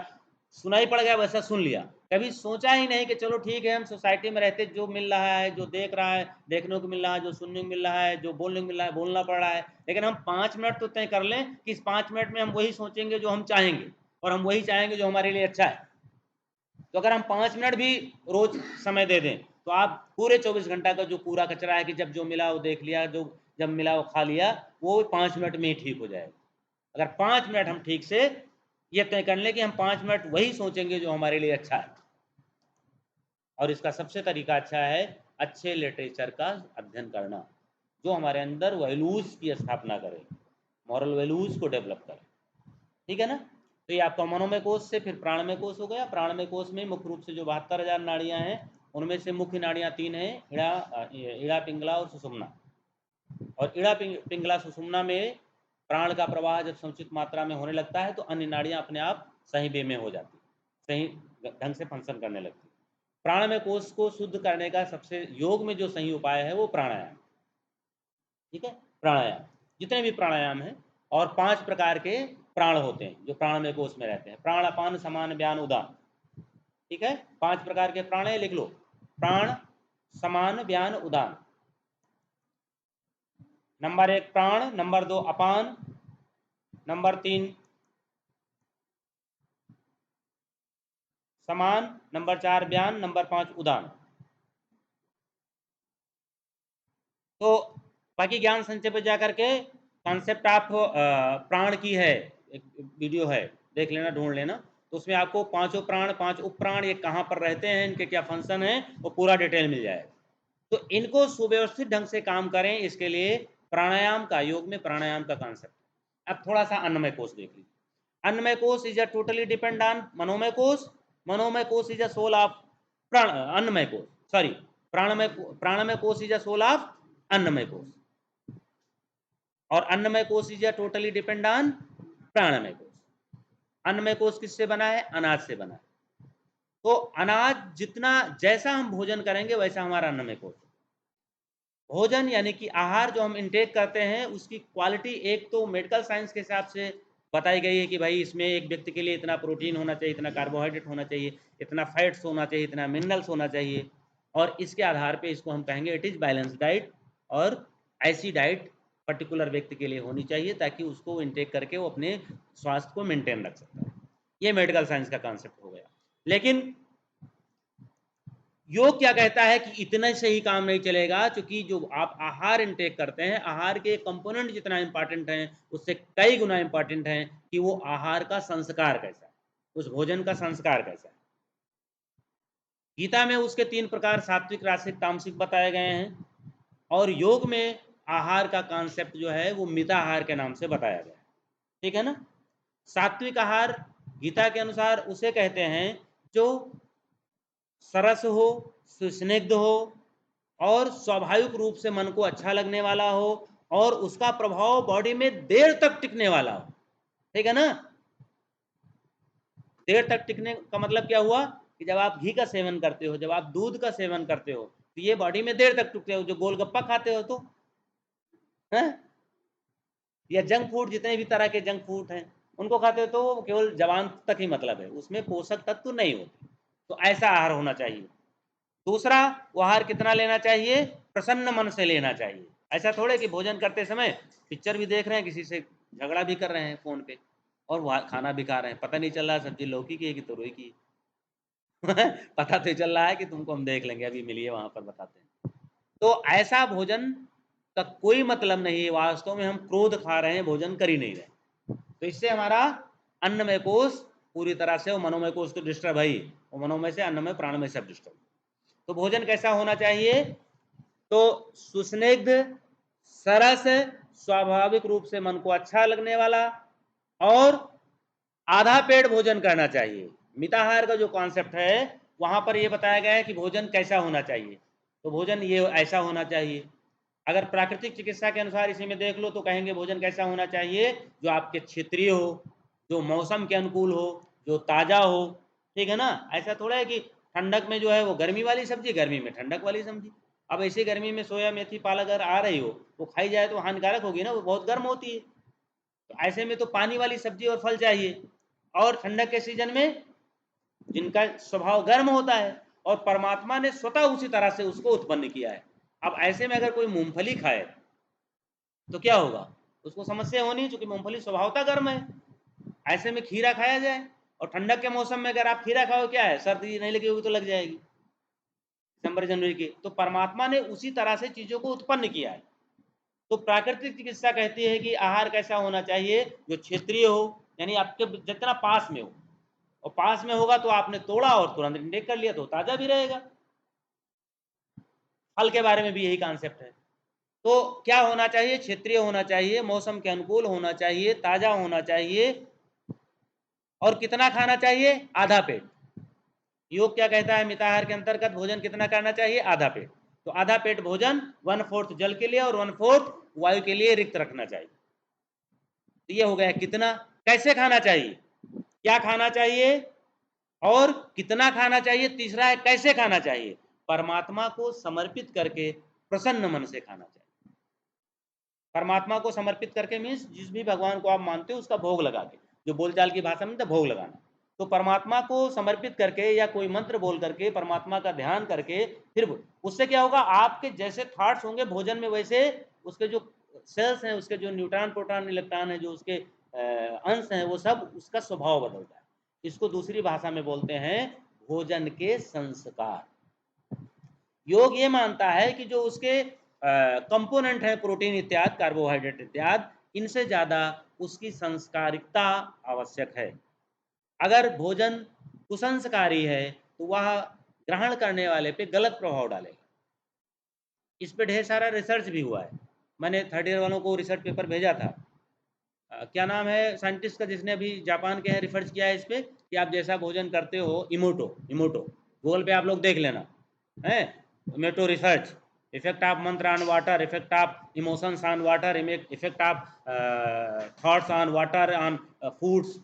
सुनाई पड़ गया वैसा सुन लिया। कभी सोचा ही नहीं कि चलो ठीक है, हम सोसाइटी में रहते, जो मिल रहा है, जो देख रहा है देखने को मिल रहा है, जो सुनने को मिल रहा है, जो बोलने को मिल रहा है बोलना पड़ रहा है, लेकिन हम 5 मिनट तो तय कर लें कि इस 5 मिनट में हम वही सोचेंगे जो हम चाहेंगे, और हम वही चाहेंगे जो हमारे लिए अच्छा है। तो अगर हम 5 मिनट भी रोज समय दे दें, तो आप पूरे 24 घंटा का जो पूरा कचरा है कि जब जो मिला वो देख लिया, जो जब मिला वो खा लिया, वो 5 मिनट में ही ठीक हो जाएगा। अगर 5 मिनट हम ठीक से ये तय कर लें कि हम 5 मिनट वही सोचेंगे जो हमारे लिए अच्छा है। और इसका सबसे तरीका अच्छा है अच्छे लिटरेचर का अध्ययन करना, जो हमारे अंदर वैल्यूज की स्थापना करे, मॉरल वैल्यूज को डेवलप करे। ठीक है ना? तो ये आपका मनोमय कोष से फिर प्राणमय कोष हो गया। प्राणमय कोष में मुख्य रूप से जो 72,000 नाड़ियां हैं, उनमें से मुख्य नाड़ियां 3 हैं, इड़ा पिंगला और सुषुम्ना। और इड़ा पिंगला सुषुम्ना में प्राण का प्रवाह जब समुचित मात्रा में होने लगता है तो अन्य नाड़ियां अपने आप सही वे में हो जाती, सही ढंग से फंक्शन करने लगती। प्राणमय कोष को शुद्ध करने का सबसे योग में जो सही उपाय है वो प्राणायाम। ठीक है? प्राणायाम, जितने भी प्राणायाम हैं, और 5 प्रकार के प्राण होते हैं जो प्राणमय कोष में रहते हैं, प्राण अपान समान व्यान उदान। ठीक है? 5 प्रकार के प्राण है, लिख लो, प्राण समान व्यान उदान। नंबर 1 प्राण, नंबर 2 अपान, नंबर 3 समान, नंबर 4 व्यान, नंबर 5 उदान। तो बाकी ज्ञान संचय पे जाकर के कॉन्सेप्ट ऑफ प्राण की है, एक वीडियो है, देख लेना, ढूंढ लेना। तो उसमें आपको पांचों प्राण, 5 उप प्राण, ये कहाँ पर रहते हैं, इनके क्या फंक्शन है, वो पूरा डिटेल मिल जाएगा। तो इनको सुव्यवस्थित ढंग से काम करें, इसके लिए प्राणायाम का, योग में प्राणायाम का कॉन्सेप्ट। अब थोड़ा सा अन्नमय कोष देख लीजिए। Annamaya kosh is a totally depend on manomaya kosh. मनोमय कोष इज अ सोल ऑफ प्राण, अन्नमय कोष, सॉरी, प्राणमय कोष इज अ सोल ऑफ अन्नमय कोष, और अन्नमय kosh is totally depend on प्राणमय कोष। अन्नमय कोष किससे बना है? अनाज से बना है। तो अनाज जितना, जैसा हम भोजन करेंगे वैसा हमारा अन्नमय कोष। भोजन यानी कि आहार जो हम इंटेक करते हैं, उसकी क्वालिटी एक तो मेडिकल साइंस के हिसाब से बताई गई है कि भाई इसमें एक व्यक्ति के लिए इतना प्रोटीन होना चाहिए, इतना कार्बोहाइड्रेट होना चाहिए, इतना फैट्स होना चाहिए, इतना मिनरल्स होना चाहिए, और इसके आधार पे इसको हम कहेंगे इट इज़ बैलेंस डाइट, और ऐसी डाइट पर्टिकुलर व्यक्ति के लिए होनी चाहिए ताकि उसको इनटेक करके वो अपने स्वास्थ्य को मेंटेन रख सकता है। ये मेडिकल साइंस का कॉन्सेप्ट हो गया। लेकिन योग क्या कहता है कि इतना से ही काम नहीं चलेगा, क्योंकि जो आप आहार इनटेक करते हैं, आहार के कंपोनेंट जितना इंपॉर्टेंट है उससे कई गुना इंपॉर्टेंट है कि वो आहार का संस्कार कैसा है, उस भोजन का संस्कार कैसा है। गीता में उसके 3 प्रकार सात्विक, राजसिक, तामसिक बताए गए हैं, और योग में आहार का कॉन्सेप्ट जो है वो मिताहार के नाम से बताया गया है। ठीक है ना? सात्विक आहार गीता के अनुसार उसे कहते हैं जो सरस हो, सुस्निग्ध हो और स्वाभाविक रूप से मन को अच्छा लगने वाला हो, और उसका प्रभाव बॉडी में देर तक टिकने वाला हो। ठीक है ना? देर तक टिकने का मतलब क्या हुआ कि जब आप घी का सेवन करते हो, जब आप दूध का सेवन करते हो, तो ये बॉडी में देर तक टिकते हो। जो गोलगप्पा खाते हो तो है, या जंक फूड, जितने भी तरह के जंक फूड हैं उनको खाते हो तो वो केवल जवान तक ही मतलब है, उसमें पोषक तत्व नहीं होते। तो ऐसा आहार होना चाहिए। दूसरा, वो आहार कितना लेना चाहिए? प्रसन्न मन से लेना चाहिए। ऐसा थोड़े कि भोजन करते समय पिक्चर भी देख रहे हैं, किसी से झगड़ा भी कर रहे हैं फोन पे, और वहाँ खाना भी खा रहे हैं, पता नहीं चल रहा सब्जी लौकी की है कि तुरई की पता तो चल रहा है कि तुमको हम देख लेंगे, अभी मिलिए वहां पर बताते हैं। तो ऐसा भोजन का कोई मतलब नहीं है। वास्तव में हम क्रोध खा रहे हैं, भोजन कर ही नहीं रहे। तो इससे हमारा अन्नमय कोष पूरी तरह से, वो मनोमय कोष तो डिस्टर्ब है ही, वो मनोमय से अन्नमय प्राणमय सब डिस्टर्ब। तो भोजन कैसा होना चाहिए? तो सुस्निग्ध, सरस, स्वाभाविक रूप से मन को अच्छा लगने वाला, और आधा पेट भोजन करना चाहिए। मिताहार का जो कॉन्सेप्ट है वहां पर यह बताया गया है कि भोजन कैसा होना चाहिए। तो भोजन ये ऐसा होना चाहिए। अगर प्राकृतिक चिकित्सा के अनुसार इसी में देख लो तो कहेंगे भोजन कैसा होना चाहिए? जो आपके क्षेत्रीय हो, जो मौसम के अनुकूल हो, जो ताज़ा हो। ठीक है ना? ऐसा थोड़ा है कि ठंडक में जो है वो गर्मी वाली सब्जी, गर्मी में ठंडक वाली सब्जी। अब ऐसी गर्मी में सोया, मेथी, पालक अगर आ रही हो, वो खाई जाए तो हानिकारक होगी ना, वो बहुत गर्म होती है। तो ऐसे में तो पानी वाली सब्जी और फल चाहिए। और ठंडक के सीजन में जिनका स्वभाव गर्म होता है, और परमात्मा ने स्वतः उसी तरह से उसको उत्पन्न किया है। अब ऐसे में अगर कोई मूंगफली खाए तो क्या होगा? उसको समस्या होनी, क्योंकि मूंगफली स्वभावतः गर्म है। ऐसे में खीरा खाया जाए, और ठंडक के मौसम में अगर आप खीरा खाओ, क्या है, सर्दी नहीं लगी होगी तो लग जाएगी दिसंबर जनवरी की। तो परमात्मा ने उसी तरह से चीजों को उत्पन्न किया है। तो प्राकृतिक चिकित्सा कहती है कि आहार कैसा होना चाहिए? जो क्षेत्रीय हो, यानी आपके जितना पास में हो, और पास में होगा तो आपने तोड़ा और तुरंत इंटेक कर लिया तो ताजा भी रहेगा। फल के बारे में भी यही कॉन्सेप्ट है। तो क्या होना चाहिए? क्षेत्रीय होना चाहिए, मौसम के अनुकूल होना चाहिए, ताजा होना चाहिए, और कितना खाना चाहिए? आधा पेट। योग क्या कहता है? मिताहार के अंतर्गत भोजन कितना करना चाहिए? आधा पेट। तो आधा पेट भोजन 1/4 जल के लिए और 1/4 वायु के लिए रिक्त रखना चाहिए। तो ये हो गया कितना। कैसे खाना चाहिए? क्या खाना चाहिए और कितना खाना चाहिए? तीसरा है कैसे खाना चाहिए? परमात्मा को समर्पित करके प्रसन्न मन से खाना चाहिए। परमात्मा को समर्पित करके मीन्स जिस भी भगवान को आप मानते हो उसका भोग लगा के, जो बोलचाल की भाषा में तो भोग लगाना। तो परमात्मा को समर्पित करके या कोई मंत्र बोल करके परमात्मा का ध्यान करके, फिर उससे क्या होगा? आपके जैसे थॉट्स होंगे भोजन में, वैसे उसके जो सेल्स हैं, उसके जो न्यूट्रॉन, प्रोटॉन, इलेक्ट्रॉन है, जो उसके अंश हैं, वो सब उसका स्वभाव बदलता है। इसको दूसरी भाषा में बोलते हैं भोजन के संस्कार। योग ये मानता है कि जो उसके कंपोनेंट है, प्रोटीन इत्यादि, कार्बोहाइड्रेट इत्यादि, इनसे ज़्यादा उसकी संस्कारिकता आवश्यक है। अगर भोजन कुसंस्कारी है तो वह ग्रहण करने वाले पे गलत प्रभाव डालेगा। इस पे ढेर सारा रिसर्च भी हुआ है। मैंने थर्ड ईयर वालों को रिसर्च पेपर भेजा था। क्या नाम है साइंटिस्ट का जिसने अभी जापान के हैं रिसर्च किया है इस पे, कि आप जैसा भोजन करते हो, इमोटो इमोटो गूगल पे आप लोग देख लेना है, इमोटो रिसर्च, इफेक्ट ऑफ मंत्र on water, effect of emotions on water, effect of thoughts on water on foods.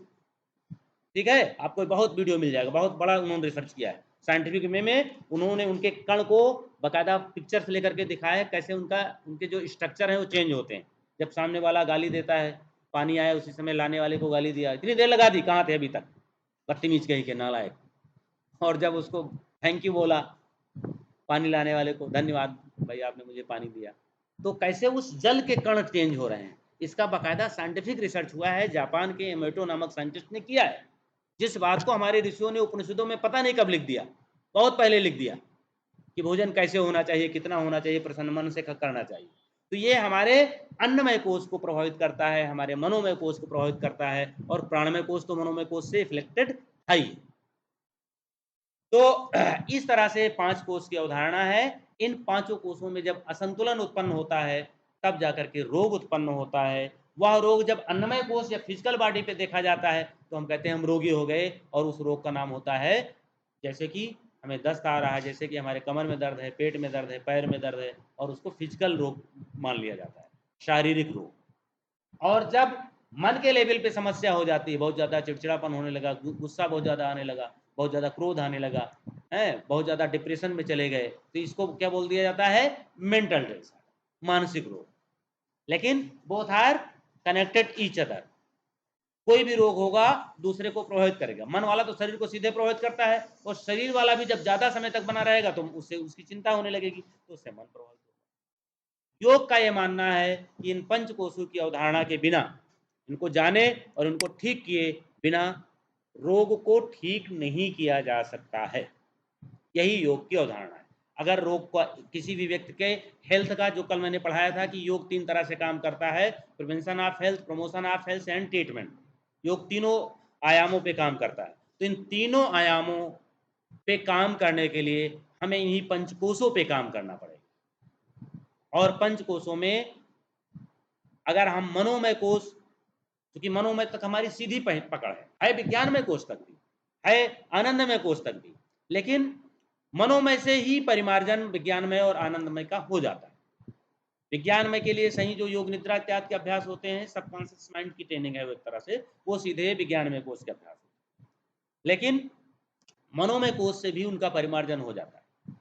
ठीक है, आपको बहुत वीडियो मिल जाएगा, बहुत बड़ा उन्होंने रिसर्च किया है साइंटिफिक वे में। उन्होंने उनके कण को बाकायदा पिक्चर्स लेकर के दिखाया है कैसे उनके जो स्ट्रक्चर हैं वो चेंज होते हैं। जब सामने वाला गाली देता है, पानी आया उसी समय लाने वाले को गाली दिया, इतनी देर लगा दी, कहाँ थे अभी तक, बदतमीज कहीं के नालायक। और जब उसको थैंक यू बोला पानी लाने वाले को धन्यवाद भाई, आपने मुझे पानी दिया। तो कैसे उस जल के कण चेंज हो रहे हैं, इसका बाकायदा साइंटिफिक रिसर्च हुआ है, जापान के एमेटो नामक साइंटिस्ट ने किया है, जिस बात को हमारे ऋषियों ने उपनिषदों में पता नहीं कब लिख दिया, बहुत पहले लिख दिया कि भोजन कैसे होना चाहिए, कितना होना चाहिए, प्रसन्न मन से करना चाहिए। तो ये हमारे अन्नमय कोष को प्रभावित करता है, हमारे मनोमय कोष को प्रभावित करता है, और प्राणमय कोष तो मनोमय कोष से रिफ्लेक्टेड है ही। तो इस तरह से 5 कोष की अवधारणा है। इन पांचों कोषों में जब असंतुलन उत्पन्न होता है, तब जाकर के रोग उत्पन्न होता है। वह रोग जब अन्नमय कोष या फिजिकल बॉडी पे देखा जाता है, तो हम कहते हैं हम रोगी हो गए, और उस रोग का नाम होता है, जैसे कि हमें दस्त आ रहा है, जैसे कि हमारे कमर में दर्द है, पेट में दर्द है, पैर में दर्द है, और उसको फिजिकल रोग मान लिया जाता है, शारीरिक रोग। और जब मन के लेवल पे समस्या हो जाती है, बहुत ज़्यादा चिड़चिड़ापन होने लगा, गुस्सा बहुत ज़्यादा आने लगा, बहुत ज़्यादा क्रोध आने लगा है, बहुत ज़्यादा डिप्रेशन में चले गए, तो इसको क्या बोल दिया जाता है, मेंटल डिसऑर्डर, मानसिक रोग। लेकिन both are connected each other. कोई भी रोग होगा दूसरे को प्रभावित करेगा। मन वाला तो शरीर को सीधे प्रभावित करता है, और शरीर वाला भी जब ज्यादा समय तक बना रहेगा तो उससे उसकी चिंता होने लगेगी, तो उससे मन प्रभावित होगा। योग का यह मानना है कि इन पंच कोशों की अवधारणा के बिना, इनको जाने और उनको ठीक किए बिना रोग को ठीक नहीं किया जा सकता है। यही योग की अवधारणा है। अगर रोग को किसी भी व्यक्ति के हेल्थ का, जो कल मैंने पढ़ाया था कि योग 3 तरह से काम करता है, prevention of health, promotion of health and treatment. योग तीनों आयामों पे काम करता है। तो इन तीनों आयामों पे काम करने के लिए हमें इन्हीं पंचकोशों पे काम करना पड़ेगा। और पंचकोशों में अगर हम मनोमय कोश, क्योंकि मनोमय तक हमारी सीधी पकड़ है विज्ञानमय कोश तक भी, है आनंदमय कोश तक भी, लेकिन मनोमय से ही परिमार्जन विज्ञानमय और आनंदमय का हो जाता है। विज्ञानमय के लिए सही जो योग निद्रा इत्यादि के अभ्यास होते हैं, सबकॉन्शियस माइंड की ट्रेनिंग है वो एक तरह से, वो सीधे विज्ञानमय कोश के अभ्यास होते हैं। लेकिन मनोमय कोश से भी उनका परिमार्जन हो जाता है।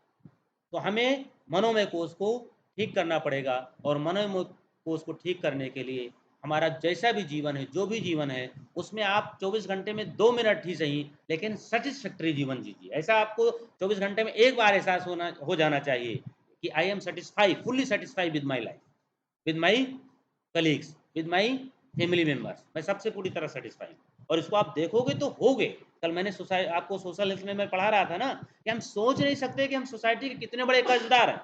तो हमें मनोमय कोश को ठीक करना पड़ेगा, और मनोमय कोश को ठीक करने के लिए हमारा जैसा भी जीवन है, जो भी जीवन है, उसमें आप 24 घंटे में 2 मिनट ही सही, लेकिन सेटिस्फैक्टरी जीवन जीजिए। ऐसा आपको 24 घंटे में एक बार एहसास हो जाना चाहिए कि I am satisfied, fully satisfied with my life, with my colleagues, with my family members. मैं सबसे पूरी तरह सेटिस्फाइड, और इसको आप देखोगे तो होगे। कल मैंने आपको सोशल हेल्थ में मैं पढ़ा रहा था ना, कि हम सोच नहीं सकते कि हम सोसाइटी के कितने बड़े कर्जदार हैं,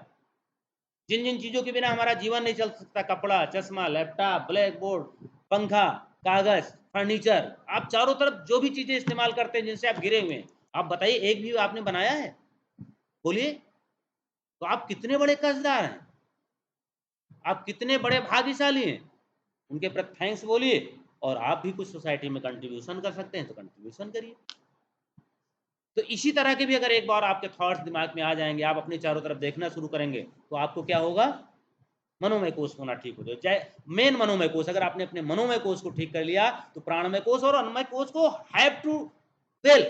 जिन जिन चीज़ों के बिना हमारा जीवन नहीं चल सकता, कपड़ा, चश्मा, लैपटॉप, ब्लैक बोर्ड, पंखा, कागज, फर्नीचर, आप चारों तरफ जो भी चीज़ें इस्तेमाल करते हैं जिनसे आप घिरे हुए हैं, आप बताइए एक भी आपने बनाया है? बोलिए। तो आप कितने बड़े कर्जदार हैं, आप कितने बड़े भाग्यशाली हैं, उनके प्रति थैंक्स बोलिए। और आप भी कुछ सोसाइटी में कंट्रीब्यूशन कर सकते हैं तो कंट्रीब्यूशन करिए। तो इसी तरह के भी अगर एक बार आपके थॉट्स दिमाग में आ जाएंगे, आप अपने चारों तरफ देखना शुरू करेंगे, तो आपको क्या होगा, मनोमय कोष होना ठीक हो जाए। चाहे मेन मनोमय कोष, अगर आपने अपने मनोमय कोष को ठीक कर लिया, तो प्राणमय कोष और अन्नमय कोष को हैव टू वेल,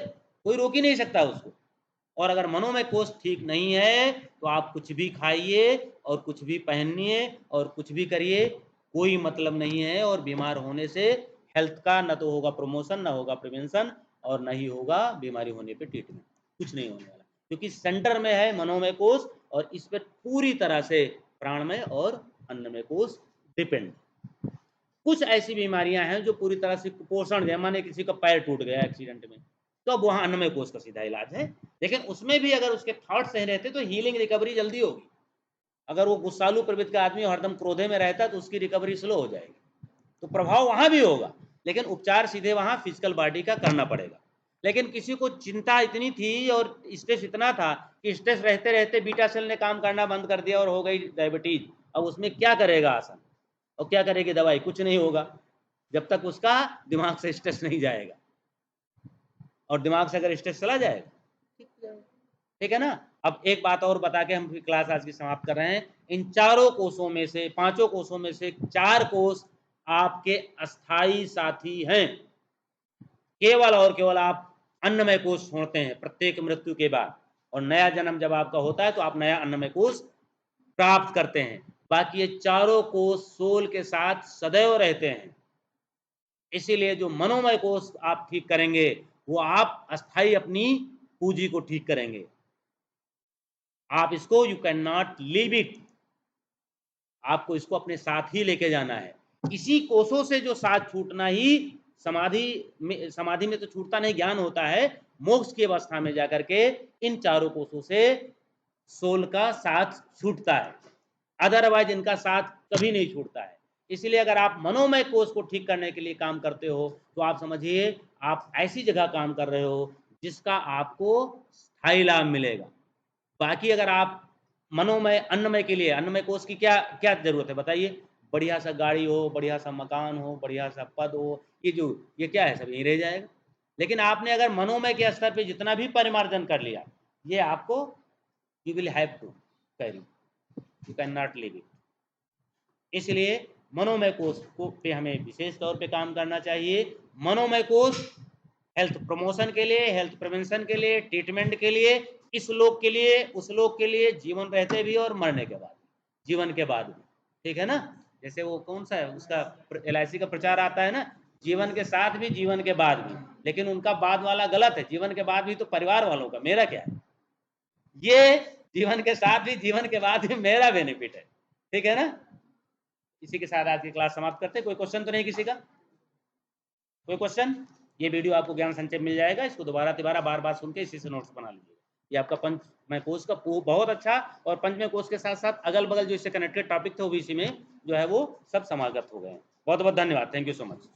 कोई रोक ही नहीं सकता उसको। और अगर मनोमय कोष ठीक नहीं है, तो आप कुछ भी खाइए और कुछ भी पहनिए और कुछ भी करिए, कोई मतलब नहीं है। और बीमार होने से हेल्थ का न तो होगा प्रमोशन, न होगा प्रिवेंशन, और न ही होगा बीमारी होने पे ट्रीटमेंट, कुछ नहीं होने वाला। क्योंकि सेंटर में है मनोमय कोष, और इस पर पूरी तरह से प्राणमय और अन्नमय कोष डिपेंड। कुछ ऐसी बीमारियां हैं जो पूरी तरह से कुपोषण, जैसे माने किसी का पैर टूट गया एक्सीडेंट में, तो अब वहां अन्नमय कोष का सीधा इलाज है। लेकिन उसमें भी अगर उसके थॉट सही रहते तो हीलिंग रिकवरी जल्दी होगी। अगर वो गुस्सालु प्रवृत्ति का आदमी हरदम क्रोधे में रहता है तो उसकी रिकवरी स्लो हो जाएगी। तो प्रभाव वहां भी होगा, लेकिन उपचार सीधे वहां फिजिकल बॉडी का करना पड़ेगा। लेकिन किसी को चिंता इतनी थी और स्ट्रेस इतना था कि स्ट्रेस रहते रहते बीटा सेल ने काम करना बंद कर दिया और हो गई डायबिटीज। अब उसमें क्या करेगा आसन, और क्या करेगी दवाई, कुछ नहीं होगा जब तक उसका दिमाग से स्ट्रेस नहीं जाएगा। और दिमाग से अगर स्ट्रेस चला जाएगा, ठीक है ना। अब एक बात और बता के हम क्लास आज की समाप्त कर रहे हैं। इन चारों कोषों में से, पांचों कोषों में से 4 कोष आपके अस्थाई साथी हैं। केवल और केवल आप अन्नमय कोष छोड़ते हैं प्रत्येक मृत्यु के बाद, और नया जन्म जब आपका होता है तो आप नया अन्नमय कोष प्राप्त करते हैं। बाकी ये चारों कोष सोल के साथ सदैव रहते हैं। इसीलिए जो मनोमय कोष आप ठीक करेंगे, वो आप अस्थाई अपनी पूंजी को ठीक करेंगे। आप इसको you can not leave it, आपको इसको अपने साथ ही लेके जाना है। इसी कोषों से जो साथ छूटना ही समाधि में तो छूटता नहीं, ज्ञान होता है। मोक्ष की अवस्था में जाकर के इन चारों कोषों से सोल का साथ छूटता है, अदरवाइज इनका साथ कभी नहीं छूटता है। इसलिए अगर आप मनोमय कोष को ठीक करने के लिए काम करते हो तो आप समझिए आप ऐसी जगह काम कर रहे हो जिसका आपको स्थायी लाभ मिलेगा। बाकी अगर आप मनोमय अन्नमय के लिए, अन्नमय कोष की क्या क्या जरूरत है बताइए? बढ़िया सा गाड़ी हो, बढ़िया सा मकान हो, बढ़िया सा पद हो, ये क्या है, सब यहीं रह जाएगा। लेकिन आपने अगर मनोमय के स्तर पे जितना भी परिमार्जन कर लिया, ये आपको you will have to carry, you can not leave it. इसलिए मनोमय कोष को पे हमें विशेष तौर पे काम करना चाहिए। मनोमय कोष हेल्थ प्रमोशन के लिए, हेल्थ प्रिवेंशन के लिए, ट्रीटमेंट के लिए, इस लोक के लिए, उस लोक के लिए, जीवन रहते भी और मरने के बाद, जीवन के बाद भी, ठीक है ना। जैसे वो कौन सा है उसका LIC का प्रचार आता है ना, जीवन के साथ भी जीवन के बाद भी, लेकिन उनका बाद वाला गलत है। जीवन के बाद भी तो परिवार वालों का, मेरा क्या है, ये जीवन के साथ भी जीवन के बाद भी मेरा बेनिफिट है, ठीक है ना। इसी के साथ आज की क्लास समाप्त करते हैं। कोई क्वेश्चन तो नहीं किसी का? कोई क्वेश्चन? ये वीडियो आपको ज्ञान संचय मिल जाएगा, इसको दोबारा तिबारा बार बार सुन के इसी से नोट्स बना लीजिएगा। ये आपका पंचमय कोष का बहुत अच्छा, और पंचमय कोष के साथ साथ अगल बगल जो इससे कनेक्टेड टॉपिक थे वो भी इसी में जो है वो सब समागत हो गए हैं। बहुत बहुत धन्यवाद, थैंक यू सो मच।